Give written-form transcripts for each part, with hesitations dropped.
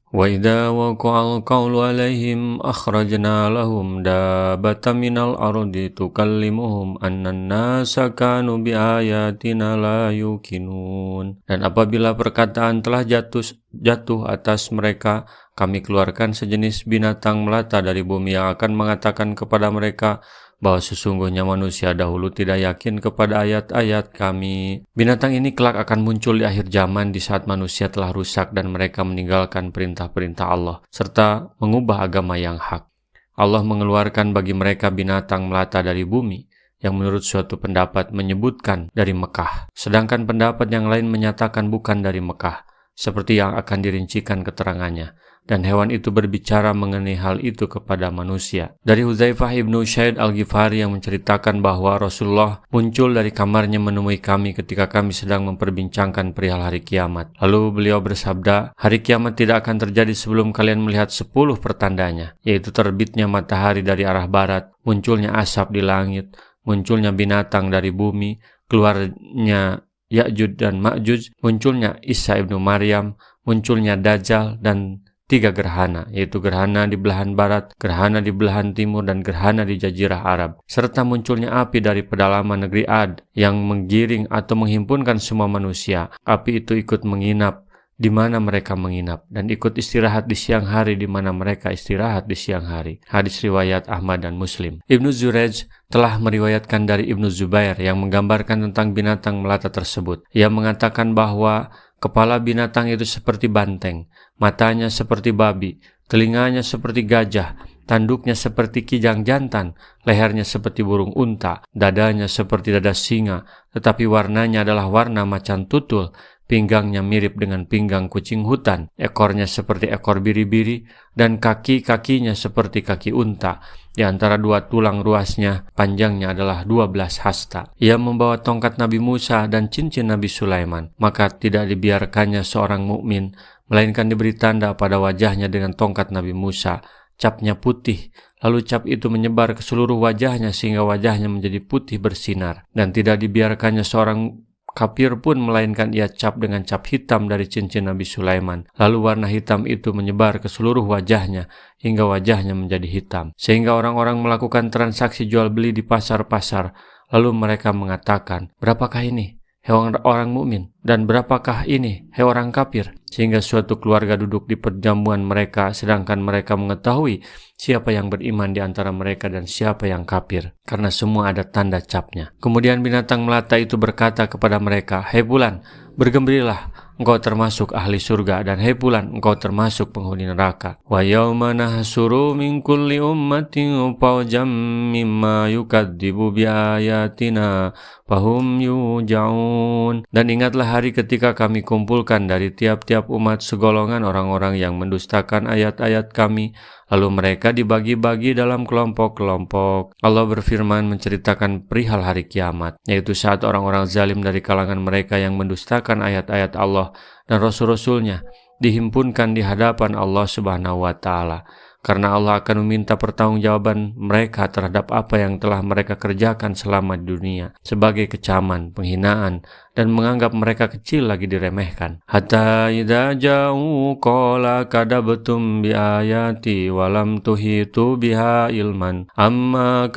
وَإِذَا وَقَعَ الْقَوْلُ عَلَيْهِمْ أَخْرَجْنَا لَهُمْ دَابَّةً مِنَ الْأَرْضِ تُكَلِّمُهُمْ أَنَّ النَّاسَ كَانُوا بِآيَاتِنَا لَا يُوقِنُونَ. Dan apabila perkataan telah jatuh atas mereka, kami keluarkan sejenis binatang melata dari bumi yang akan mengatakan kepada mereka bahwa sesungguhnya manusia dahulu tidak yakin kepada ayat-ayat kami. Binatang ini kelak akan muncul di akhir zaman di saat manusia telah rusak dan mereka meninggalkan perintah-perintah Allah, serta mengubah agama yang hak. Allah mengeluarkan bagi mereka binatang melata dari bumi, yang menurut suatu pendapat menyebutkan dari Mekah, sedangkan pendapat yang lain menyatakan bukan dari Mekah, seperti yang akan dirincikan keterangannya. Dan hewan itu berbicara mengenai hal itu kepada manusia. Dari Hudzaifah ibnu Usaid al-Ghifari yang menceritakan bahwa Rasulullah muncul dari kamarnya menemui kami ketika kami sedang memperbincangkan perihal hari kiamat. Lalu beliau bersabda, hari kiamat tidak akan terjadi sebelum kalian melihat 10 pertandanya, yaitu terbitnya matahari dari arah barat, munculnya asap di langit, munculnya binatang dari bumi, keluarnya Ya'juj dan Ma'juj, munculnya Isa ibnu Maryam, munculnya Dajjal, dan 3 gerhana, yaitu gerhana di belahan barat, gerhana di belahan timur, dan gerhana di jazirah Arab, serta munculnya api dari pedalaman negeri Ad yang menggiring atau menghimpunkan semua manusia. Api itu ikut menginap di mana mereka menginap, dan ikut istirahat di siang hari di mana mereka istirahat di siang hari. Hadis riwayat Ahmad dan Muslim. Ibnu Jurayj telah meriwayatkan dari Ibnu Zubair yang menggambarkan tentang binatang melata tersebut. Ia mengatakan bahwa kepala binatang itu seperti banteng, matanya seperti babi, telinganya seperti gajah, tanduknya seperti kijang jantan, lehernya seperti burung unta, dadanya seperti dada singa, tetapi warnanya adalah warna macan tutul, pinggangnya mirip dengan pinggang kucing hutan, ekornya seperti ekor biri-biri, dan kaki-kakinya seperti kaki unta. Di antara 2 tulang ruasnya, panjangnya adalah 12 hasta. Ia membawa tongkat Nabi Musa dan cincin Nabi Sulaiman. Maka tidak dibiarkannya seorang mukmin, melainkan diberi tanda pada wajahnya dengan tongkat Nabi Musa. Capnya putih, lalu cap itu menyebar ke seluruh wajahnya sehingga wajahnya menjadi putih bersinar. Dan tidak dibiarkannya seorang kafir pun melainkan ia cap dengan cap hitam dari cincin Nabi Sulaiman. Lalu warna hitam itu menyebar ke seluruh wajahnya hingga wajahnya menjadi hitam. Sehingga orang-orang melakukan transaksi jual beli di pasar-pasar. Lalu mereka mengatakan, berapakah ini, hei orang mukmin, dan berapakah ini, hei orang kafir? Sehingga suatu keluarga duduk di perjamuan mereka, sedangkan mereka mengetahui siapa yang beriman di antara mereka dan siapa yang kafir, karena semua ada tanda capnya. Kemudian binatang melata itu berkata kepada mereka, hei bulan, bergembirilah, engkau termasuk ahli surga, dan hei bulan, engkau termasuk penghuni neraka. Wa yauma nahsuru min kulli ummatin fawjam mimma yukadzibu bi ayatina fahum yujaun. Dan ingatlah hari ketika kami kumpulkan dari tiap-tiap umat segolongan orang-orang yang mendustakan ayat-ayat kami, lalu mereka dibagi-bagi dalam kelompok-kelompok. Allah berfirman menceritakan perihal hari kiamat, yaitu saat orang-orang zalim dari kalangan mereka yang mendustakan ayat-ayat Allah dan Rasul-Rasulnya dihimpunkan di hadapan Allah Subhanahu wa Ta'ala. Karena Allah akan meminta pertanggungjawaban mereka terhadap apa yang telah mereka kerjakan selama di dunia sebagai kecaman, penghinaan, dan menganggap mereka kecil lagi diremehkan. Hatta idza ja'u qala kadabtum bi ayati walam tuhitu biha ilman amma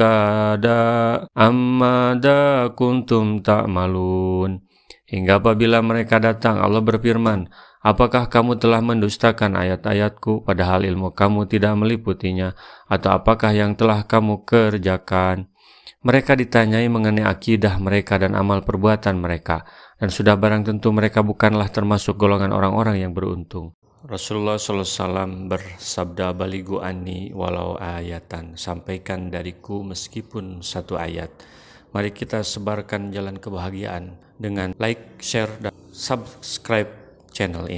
kuntum ta'malun. Hingga apabila mereka datang, Allah berfirman, apakah kamu telah mendustakan ayat-ayatku padahal ilmu kamu tidak meliputinya, atau apakah yang telah kamu kerjakan? Mereka ditanyai mengenai akidah mereka dan amal perbuatan mereka, dan sudah barang tentu mereka bukanlah termasuk golongan orang-orang yang beruntung. Rasulullah SAW bersabda, baligu anni walau ayatan, sampaikan dariku meskipun 1 ayat. Mari kita sebarkan jalan kebahagiaan dengan like, share, dan subscribe channel ini.